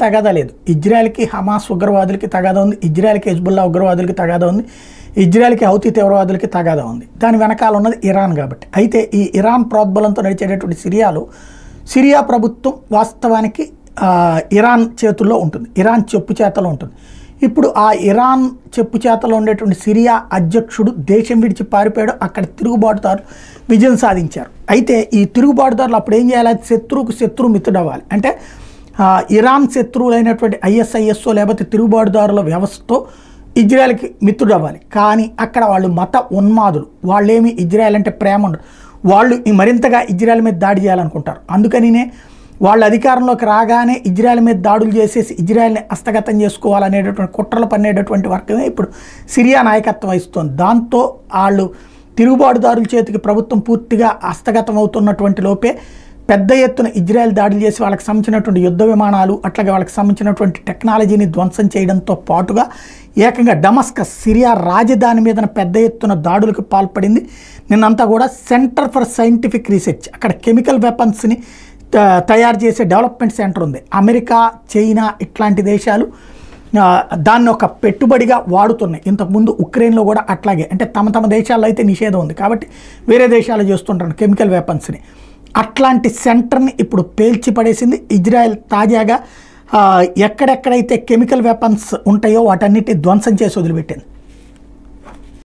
తగాదా లేదు. ఇజ్రాయెల్కి హమాస్ ఉగ్రవాదులకి తగాదా ఉంది, ఇజ్రాయెల్కి హెజ్బుల్లా ఉగ్రవాదులకి తగాదా ఉంది, ఇజ్రాయెల్కి హౌతీ తీవ్రవాదులకి తగాదా ఉంది. దాని వెనకాల ఉన్నది ఇరాన్ కాబట్టి. అయితే ఈ ఇరాన్ ప్రోద్బలంతో నడిచేటటువంటి సిరియా ప్రభుత్వం వాస్తవానికి ఇరాన్ చేతుల్లో ఉంటుంది, ఇరాన్ చెప్పు చేతలో ఉంటుంది. ఇప్పుడు ఆ ఇరాన్ చెప్పు చేతలో ఉండేటువంటి సిరియా అధ్యక్షుడు దేశం విడిచి పారిపోయాడు. అక్కడ తిరుగుబాటుదారులు విజయం సాధించారు. అయితే ఈ తిరుగుబాటుదారులు అప్పుడు ఏం చేయాలి? శత్రువుకు శత్రువు మిత్రుడవ్వాలి. అంటే ఇరాన్ శత్రువులైనటువంటి ఐఎస్ఐఎస్ఓ లేకపోతే తిరుగుబాటుదారుల వ్యవస్థతో ఇజ్రాయెల్కి మిత్రుడవ్వాలి. కానీ అక్కడ వాళ్ళు మత ఉన్మాదులు, వాళ్ళేమి ఇజ్రాయెల్ అంటే ప్రేమ ఉండదు, వాళ్ళు మరింతగా ఇజ్రాయెల్ మీద దాడి చేయాలనుకుంటారు. అందుకనినే వాళ్ళు అధికారంలోకి రాగానే ఇజ్రాయెల్ మీద దాడులు చేసేసి ఇజ్రాయెల్ని హస్తగతం చేసుకోవాలనేటటువంటి కుట్రలు పన్నేటటువంటి వర్గమే ఇప్పుడు సిరియా నాయకత్వం వహిస్తుంది. దాంతో వాళ్ళు తిరుగుబాటుదారుల చేతికి ప్రభుత్వం పూర్తిగా హస్తగతం అవుతున్నటువంటి లోపే పెద్ద ఎత్తున ఇజ్రాయెల్ దాడులు చేసి వాళ్ళకి సంబంధించినటువంటి యుద్ధ విమానాలు అట్లాగే వాళ్ళకి సంబంధించినటువంటి టెక్నాలజీని ధ్వంసం చేయడంతో పాటుగా ఏకంగా డమస్కస్ సిరియా రాజధాని మీద పెద్ద ఎత్తున దాడులకు పాల్పడింది. నిన్నంతా కూడా సెంటర్ ఫర్ సైంటిఫిక్ రీసెర్చ్, అక్కడ కెమికల్ వెపన్స్ని తయారు చేసే డెవలప్మెంట్ సెంటర్ ఉంది. అమెరికా, చైనా ఇట్లాంటి దేశాలు దాన్ని ఒక పెట్టుబడిగా వాడుతున్నాయి. ఇంతకుముందు ఉక్రెయిన్లో కూడా అట్లాగే, అంటే తమ దేశాల్లో అయితే నిషేధం ఉంది కాబట్టి వేరే దేశాలు చేస్తుంటారు కెమికల్ వెపన్స్ని. అట్లాంటి సెంటర్ని ఇప్పుడు పేల్చి పడేసింది ఇజ్రాయెల్. తాజాగా ఎక్కడెక్కడైతే కెమికల్ వెపన్స్ ఉంటాయో వాటన్నిటిని ధ్వంసం చేసి వదిలిపెట్టింది.